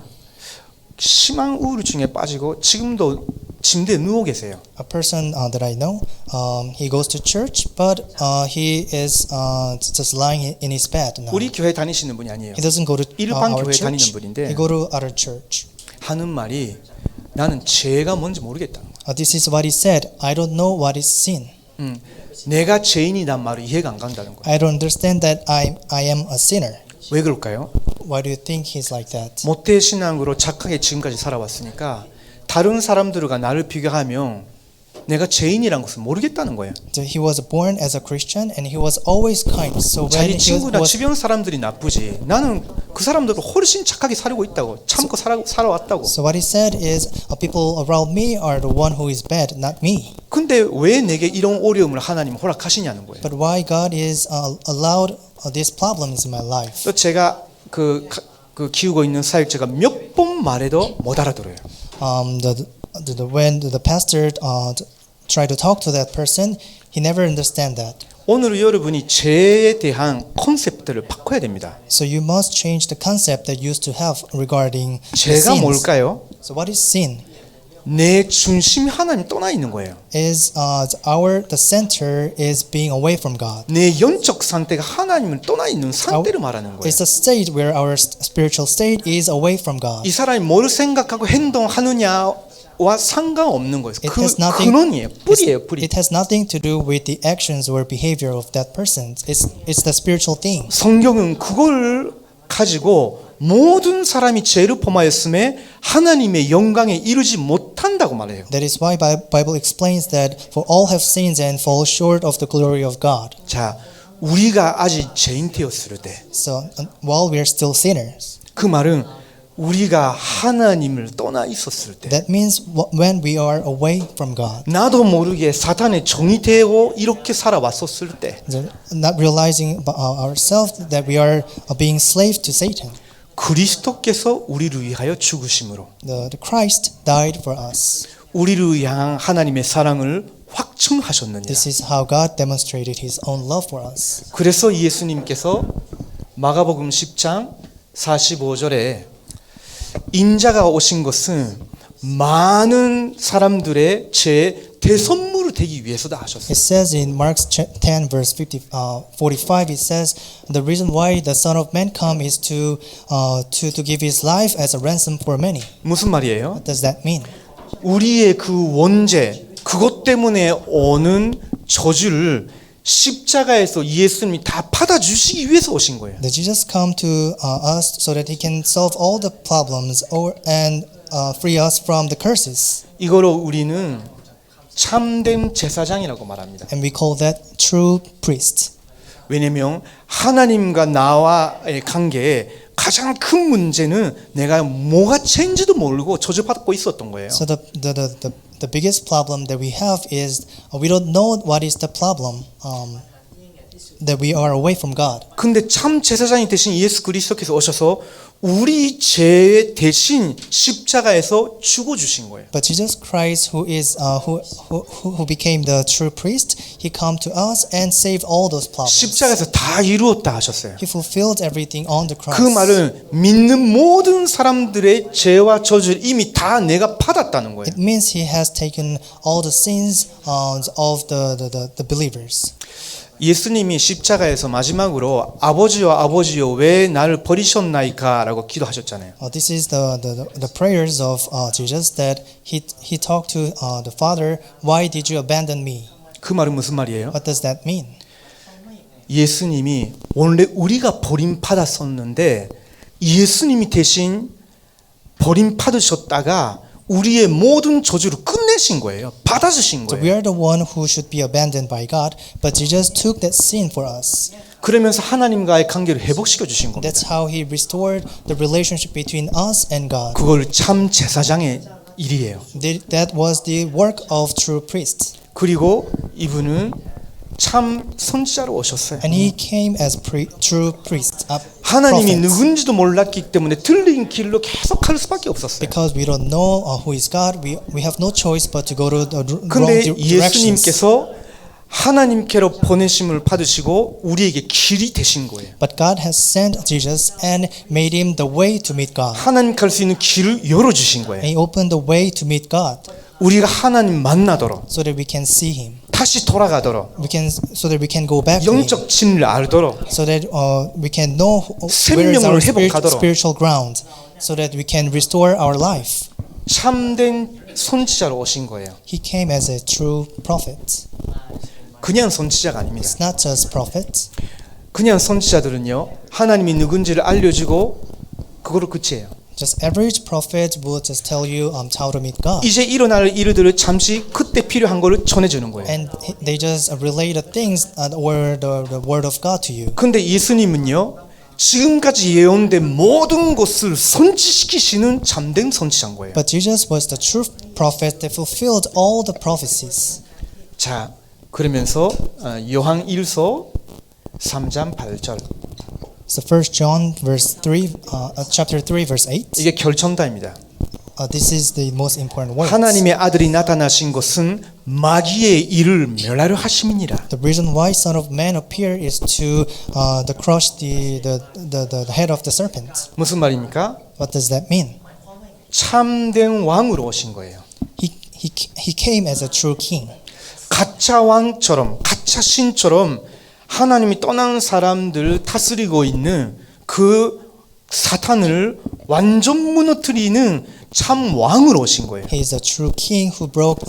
심한 우울증에 빠지고 지금도 침대에 누워 계세요. A person that I know, he goes to church, but he is just lying in his bed now. 우리 교회 다니시는 분이 아니에요. He doesn't go to 일반 our 교회 다니는 church. 분인데 He go to other church. 하는 말이 나는 죄가 뭔지 모르겠다는 거예요. This is what he said. I don't know what is sin. 내가 죄인이란 말을 이해가 안 간다는 거예요. I don't understand that I am a sinner. 왜 그럴까요? Why do you think he's like that? 모태 신앙으로 착하게 지금까지 살아왔으니까 다른 사람들과 나를 비교하면 내가 죄인이란 것을 모르겠다는 거예요. So he was born as a Christian and he was always kind. So when 자기 he 친구나 was 주변 사람들이 나쁘지 나는 그 사람들보다 훨씬 착하게 살고 있다고 참고 살아왔다고. So what he said is, people around me are the one who is bad, not me. 근데 왜 내게 이런 어려움을 하나님 허락하시냐는 거예요. But why God is allowed these problems in my life? 또 제가 그 키우고 있는 사역자가 몇 번 말해도 못 알아들어요. When the pastor tried to talk to that person, he never understand that. 오늘 여러분이 죄에 대한 컨셉들을 바꿔야 됩니다. So you must change the concept that you used to have regarding the 죄가 sins. 뭘까요? So what is sin? 내 중심이 하나님 떠나 있는 거예요. Is the center is being away from God. 내 영적 상태가 하나님을 떠나 있는 상태를 말하는 거예요. It's a state where our spiritual state is away from God. 이 사람이 뭘 생각하고 행동하느냐와 상관없는 거예요. It 그 has nothing. 근원이에요. 뿌리예요, 뿌리. It has nothing to do with the actions or behavior of that person. It's the spiritual thing. 성경은 그걸 가지고 모든 사람이 죄를 범하였음에 하나님의 영광에 이르지 못한다고 말해요. That is why Bible explains that for all have sinned and fall short of the glory of God. 자, 우리가 아직 죄인 되었을 때, So while we are still sinners, 그 말은 우리가 하나님을 떠나 있었을 때, that means when we are away from God, 나도 모르게 사탄의 종이 되고 이렇게 살아왔었을 때, not realizing ourselves that we are being slave to Satan. 그리스도께서 우리를 위하여 죽으심으로 The Christ died for us. 우리를 향한 하나님의 사랑을 확증하셨느니라. This is how God demonstrated His own love for us. 그래서 예수님께서 마가복음 10장 45절에 인자가 오신 것은 많은 사람들의 죄 대선물이 되기 위해서다 하셨어요. It says in Mark 10 verse 45, it says the reason why the Son of Man come is to give His life as a ransom for many. 무슨 말이에요? What does that mean? 우리의 그 원죄, 그것 때문에 오는 저주를 십자가에서 예수님이 다 받아주시기 위해서 오신 거예요. That Jesus come to us so that He can solve all the problems and free us from the curses. 이거로 우리는 참된 제사장이라고 말합니다. And we call that true priest. 왜냐하면 하나님과 나와의 관계에 가장 큰 문제는 내가 뭐가 죄인지도 모르고 저주받고 있었던 거예요. So the biggest problem that we have is we don't know what is the problem that we are away from God. 근데 참 제사장이 되신 예수 그리스도께서 오셔서 우리 죄 대신 십자가에서 죽어 주신 거예요. But Jesus Christ, who became the true priest, He come to us and saved all those problems. 십자가에서 다 이루었다 하셨어요. He fulfilled everything on the cross. 그 말은 믿는 모든 사람들의 죄와 저주를 이미 다 내가 받았다는 거예요. It means He has taken all the sins of the believers. 예수님이 십자가에서 마지막으로 아버지요 왜 나를 버리셨나이까라고 기도하셨잖아요. This is the prayers of Jesus that he talked to the Father. Why did you abandon me? 그 말은 무슨 말이에요? What does that mean? 예수님이 원래 우리가 버림받았었는데 예수님이 대신 버림받으셨다가 우리의 모든 저주를 끝내신 거예요. 받아주신 So we 거예요. are the one who should be abandoned by God, but Jesus took that sin for us. 그러면서 하나님과의 관계를 회복시켜 주신 겁니다. That's how He restored the relationship between us and God. 그걸 참 제사장의 일이에요. That was the work of true priest. 그리고 이분은 참 선지자로 오셨어요. And He came as true priest. 하나님이 prophets. 누군지도 몰랐기 때문에 틀린 길로 계속 갈 수밖에 없었어요. Because we don't know who is God, we have no choice but to go to the wrong 근데 directions. 예수님께서 하나님께로 보내심을 받으시고 우리에게 길이 되신 거예요. But God has sent Jesus and made Him the way to meet God. 하나님 갈 수 있는 길을 열어주신 거예요. And He opened the way to meet God, 우리가 하나님 만나도록 so that we can see Him. 다시 돌아가도록 So that we can go back to Him. 영적 진리를 알도록 So that we can know where is our 생명을 회복하도록. spiritual ground. So that we can restore our life. 참된 선지자로 오신 거예요. He came as a true prophet. 그냥 선지자가 아닙니다. It's not just prophets. 그냥 선지자들은요 하나님이 누군지를 알려주고 그거로 끝이에요. Just average prophet would just tell you how to meet God. 이제 일어날 일들을 잠시 그때 필요한 거를 전해주는 거예요. And they just relate the things or the word of God to you. 근데 예수님은요, 지금까지 예언된 모든 것을 성취시키시는 참된 선지자인 거예요. But Jesus was the true prophet that fulfilled all the prophecies. 자, 그러면서 요한 1서 3장 8절. So 1 John verse 3, chapter 3 verse 8. 이게 결정타입니다. This is the most important words. 하나님의 아들이 나타나신 것은 마귀의 일을 멸하려 하심이니라. The reason why Son of Man appeared is to crush the head of the serpent. 무슨 말입니까? What does that mean? 참된 왕으로 오신 거예요. He came as a true king. 가짜 왕처럼, 가짜 신처럼 하나님이 떠난 사람들 다스리고 있는 그 사탄을 완전 무너뜨리는 참 왕으로 오신 거예요. He is the true king who broke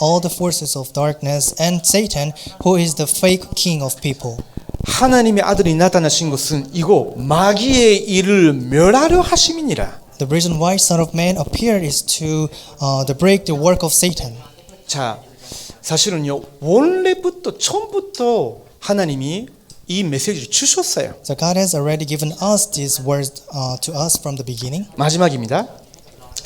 all the forces of darkness, and Satan, who is the fake king of people. 하나님의 아들이 나타나신 것은 이거 마귀의 일을 멸하려 하심이니라. The reason why Son of Man appeared is to break the work of Satan. 자, 사실은요, 원래부터 처음부터 하나님이 이 메시지를 주셨어요. So God has already given us these words to us from the beginning. 마지막입니다.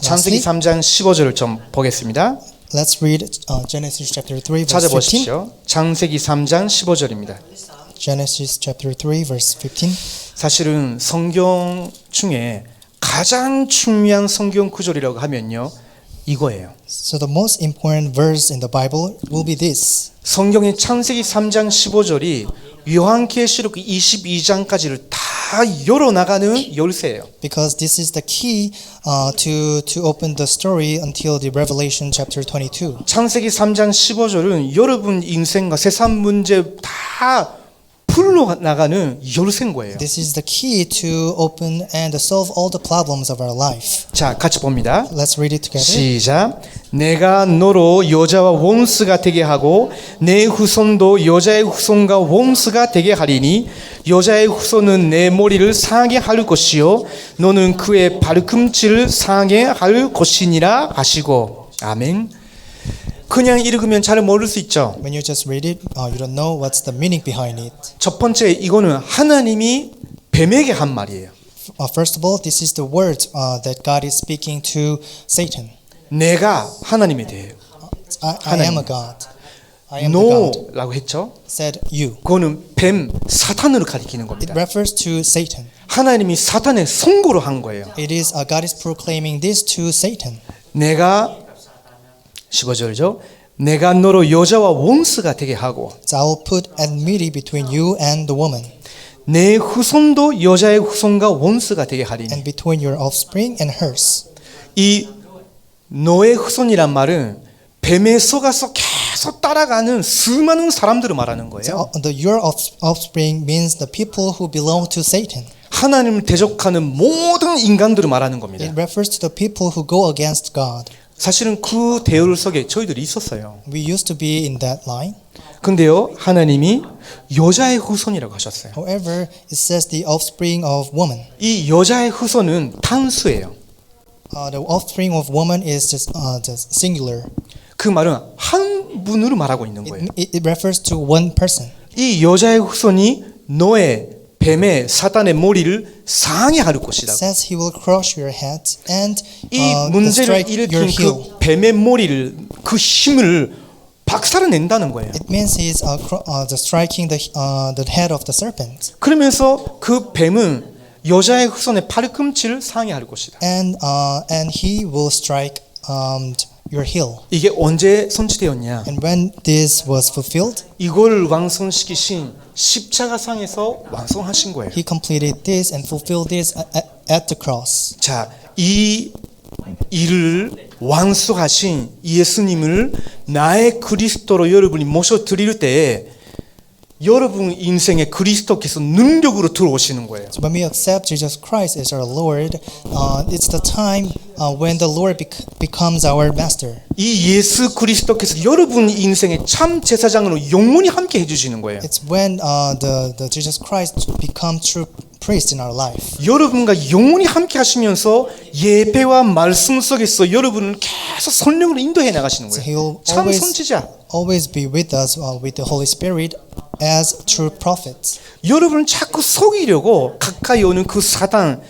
창세기 3장 15절을 좀 보겠습니다. Let's read Genesis chapter 3 verse 15. 찾아보십시오. 창세기 3장 15절입니다. Genesis chapter 3 verse 15. 사실은 성경 중에 가장 중요한 성경 구절이라고 하면요, 이거예요. So the most important verse in the Bible will be this. 성경의 창세기 3장 15절이 요한계시록 22장까지를 다 열어나가는 열쇠예요. Because this is the key to open the story until the Revelation chapter 22. 창세기 3장 15절은 여러분 인생과 세상 문제 다 풀어나가는 열쇠인 거예요. This is the key to open and solve all the problems of our life. 자, 같이 봅니다. Let's read it together. 시작. 내가 너로 여자와 원수가 되게 하고 내 후손도 여자의 후손과 원수가 되게 하리니 여자의 후손은 내 머리를 상하게 할 것이요 너는 그의 발꿈치를 상하게 할 것이니라 하시고. 아멘. 그냥 읽으면 잘 모를 수 있죠. When you just read it, you don't know what's the meaning behind it. 첫 번째, 이거는 하나님이 뱀에게 한 말이에요. First of all, this is the word that God is speaking to Satan. 내가 하나님에 대해요. I am a God. I am the God. no라고 했죠. Said you. 그거는 뱀, 사탄으로 가리키는 It 겁니다. refers to Satan. 하나님이 사탄의 선고로 한 거예요. It is God is proclaiming this to Satan. 내가 15절이죠. 내가 너로 여자와 원수가 되게 하고 So I will put enmity between you and the woman, 내 후손도 여자의 후손과 원수가 되게 하리니. and between your offspring and hers. 이 너의 후손이란 말은 뱀에 속아서 계속 따라가는 수많은 사람들을 말하는 거예요. Your offspring means the people who belong to Satan. 하나님을 대적하는 모든 인간들을 말하는 겁니다. It refers to the people who go against God. 사실은 그 대열 속에 저희들이 있었어요. We used to be in that line. 근데요, 하나님이 여자의 후손이라고 하셨어요. However, it says the offspring of woman. 이 여자의 후손은 단수예요. The offspring of woman is just singular. 그 말은 한 분으로 말하고 있는 거예요. It refers to one person. 이 여자의 후손이 너의 뱀의 사탄의 머리를 상하게 할 It 것이다. says he will crush your head and 이 문제를 strike your 일으킨 heel. 그 뱀의 머리를 그 힘을 박살내낸다는 거예요. It means he is striking the head of the serpent. 그러면서 그 뱀은 여자의 후손의 팔꿈치를 상하게 할 것이다. And he will strike your heel. 이게 언제 선취되었냐? And when this was fulfilled, 이걸 완성시키신 십자가상에서 완성하신 거예요. he completed this and fulfilled this at the cross. 자, 이 일을 완수하신 예수님을 나의 그리스도로 여러분이 모셔드릴 때에 여러분 인생에 그리스도께서 능력으로 들어오시는 거예요. So when we accept Jesus Christ as our Lord, it's the time when the Lord becomes our master. 이 예수 그리스도께서 여러분 인생의 참 제사장으로 영원히 함께 해주시는 거예요. It's when the Jesus Christ become true priest in our life. 여러분과 영원히 함께 하시면서 예배와 말씀 속에서 여러분을 계속 성령으로 인도해 나가시는 So 거예요. He will 참 선지자. always be with us with the Holy Spirit as true prophets. 여러분을 자꾸 속이려고 가까이 오는 그 사단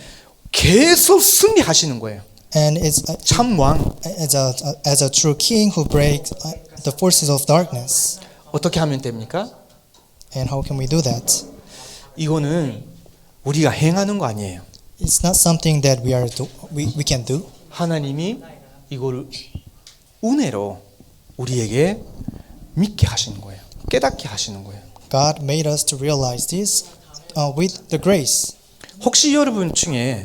계속 승리하시는 거예요. And it's 참 왕. as a true king who breaks the forces of darkness. 어떻게 하면 됩니까? And how can we do that? 이거는 우리가 행하는 거 아니에요. It's not something that we can do. 하나님이 이거를 은혜로 우리에게 믿게 하시는 거예요. 깨닫게 하시는 거예요. God made us to realize this with the grace. 혹시 여러분 중에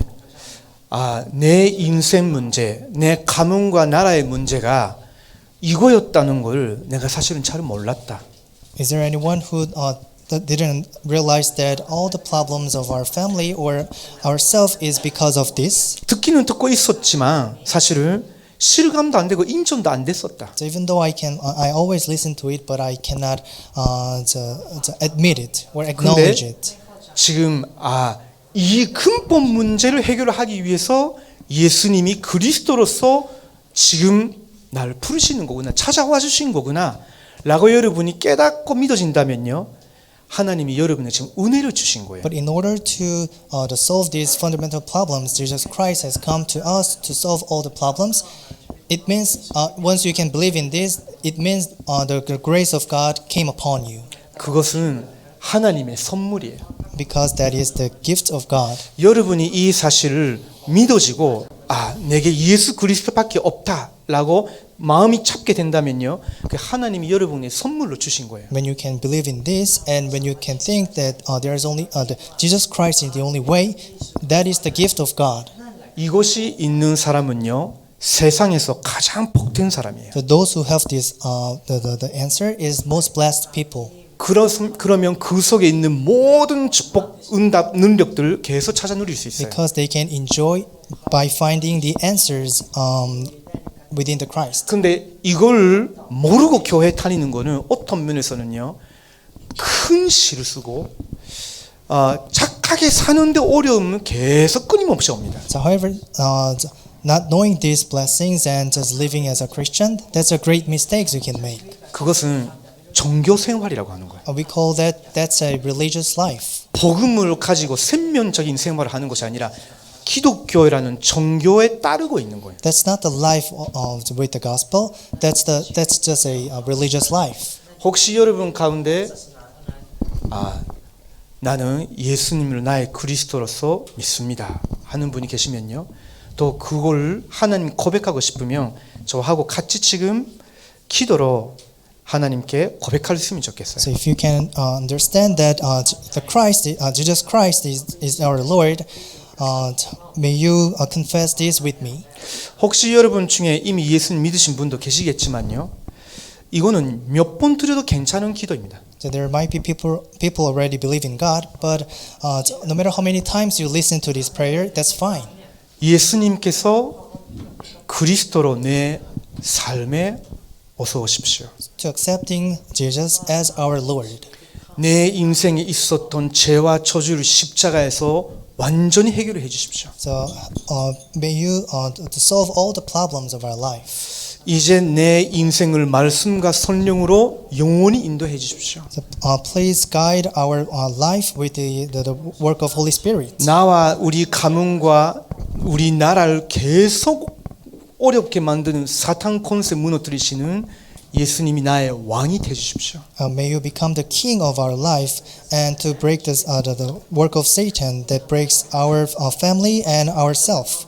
내 인생 문제, 내 가문과 나라의 문제가 이거였다는 걸 내가 사실은 잘 몰랐다. Is there anyone who that didn't realize that all the problems of our family or ourselves is because of this? 듣기는 듣고 있었지만 사실은 실감도 안 되고 인정도 안 됐었다. So even though I always listen to it, but I cannot admit it or acknowledge it. 지금 이 근본 문제를 해결하기 위해서 예수님이 그리스도로서 지금 나를 부르시는 거구나, 찾아와 주신 거구나 라고 여러분이 깨닫고 믿어진다면요, 하나님이 여러분에게 지금 은혜를 주신 거예요. But in order to solve these fundamental problems, Jesus Christ has come to us to solve all the problems. It means once you can believe in this, it means the grace of God came upon you. 그것은 하나님의 선물이에요. Because that is the gift of God. 여러분이 이 사실을 믿어지고 내게 예수 그리스도밖에 없다라고 마음이 잡게 된다면요, 그 하나님이 여러분의 선물로 주신 거예요. When you can believe in this, and when you can think that there is only Jesus Christ is the only way, that is the gift of God. 이것이 있는 사람은요, 세상에서 가장 복된 사람이에요. So those who have this, the answer is most blessed people. 그러면 그 속에 있는 모든 축복, 응답, 능력들을 계속 찾아 누릴 수 있어요. Because they can enjoy by finding the answers within the Christ. 근데 이걸 모르고 교회 다니는 거는 어떤 면에서는요, 큰 시를 쓰고 착하게 사는데 어려움은 계속 끊임없이 옵니다. So however, not knowing these blessings and just living as a Christian, that's a great mistake you can make. 그것은 종교 생활이라고 하는 거예요. We call that's a religious life. 복음을 가지고 생명적인 생활을 하는 것이 아니라 기독교라는 종교에 따르고 있는 거예요. That's not the life with the gospel. That's just a religious life. 혹시 여러분 가운데 나는 예수님을 나의 그리스도로서 믿습니다 하는 분이 계시면요, 또 그걸 하나님 고백하고 싶으면 저하고 같이 지금 기도로 하나님께 고백할 수 있으면 좋겠어요. So if you can understand that Jesus Christ is our Lord, may you confess this with me. 혹시 여러분 중에 이미 예수님 믿으신 분도 계시겠지만요, 이거는 몇 번 드려도 괜찮은 기도입니다. So there might be people already believe in God, but no matter how many times you listen to this prayer, that's fine. 예수님께서 그리스도로 내 삶에 어서 오십시오. To accepting Jesus as our Lord. 내 인생에 있었던 죄와 저주를 십자가에서 완전히 해결해 주십시오. So may you to solve all the problems of our life. 이제 내 인생을 말씀과 성령으로 영원히 인도해 주십시오. So please guide our life with the work of Holy Spirit. 나와 우리 가문과 우리 나라를 계속 어렵게 만드는 사탄 컨셉 무너뜨리시는 예수님이 나의 왕이 되 주십시오. May you become the king of our life and to break the work of Satan that breaks our family and ourselves.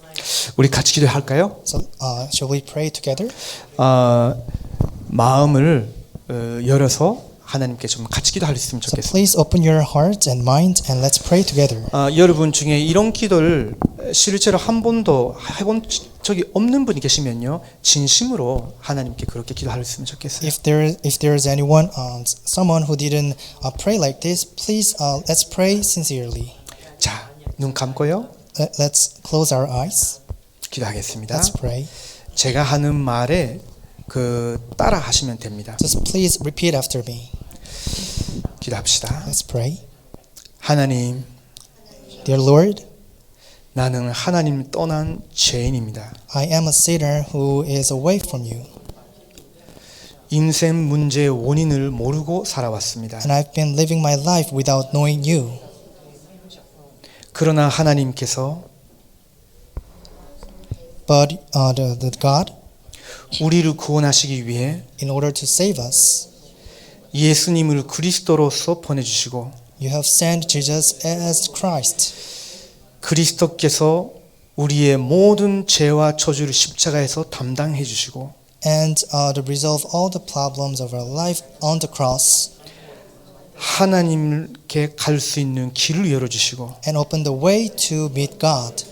우리 같이 기도할까요? So shall we pray together? 마음을 열어서 하나님께 좀 같이 기도할 수 있으면 So 좋겠습니다. please open your heart and mind and let's pray together. 여러분 중에 이런 기도를 실제로 한 번도 해본 적이 없는 분이 계시면요, 진심으로 하나님께 그렇게 기도할 수 있으면 좋겠어요. If there is anyone, someone who didn't pray like this, please let's pray sincerely. 자, 눈 감고요. Let's close our eyes. 기도하겠습니다. Let's pray. 제가 하는 말에 따라 하시면 됩니다. Just please repeat after me. 기도합시다. Let's pray. 하나님, Dear Lord, 나는 하나님 떠난 죄인입니다. I am a sinner who is away from you, 인생 문제의 원인을 모르고 살아왔습니다. and I've been living my life without knowing you. 그러나 하나님께서 But the God, 우리를 구원하시기 위해 in order to save us, 예수님을 그리스도로서 보내주시고 you have sent Jesus as Christ. 그리스도께서 우리의 모든 죄와 저주를 십자가에서 담당해 주시고 And to resolve all the problems of our life on the cross, 하나님께 갈 수 있는 길을 열어주시고 and open the way to meet God.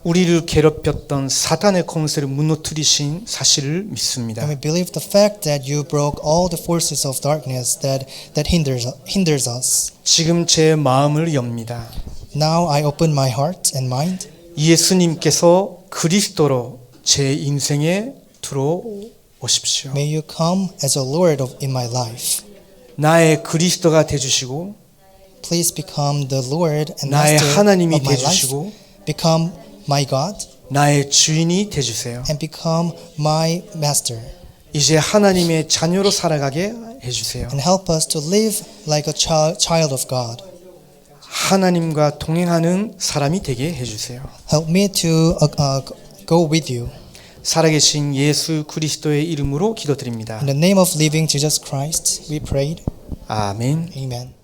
우리를 괴롭혔던 사단의 권세를 무너뜨리신 사실을 믿습니다. And we believe the fact that you broke all the forces of darkness that hinders us. 지금 제 마음을 엽니다. Now I open my heart and mind. 예수님께서 그리스도로 제 인생에 들어오십시오. May you come as a Lord in my life. 나의 그리스도가 되주시고 Please become the Lord and 나의 Master 하나님이 of my life. 되주시고 Become my God 나의 주인이 되주세요. and become my Master. 이제 하나님의 자녀로 살아가게 해주세요. And help us to live like a child of God. 하나님과 동행하는 사람이 되게 해주세요. Help me to go with you. 살아계신 예수 그리스도의 이름으로 기도드립니다. In the name of living Jesus Christ, we prayed. 아멘. Amen.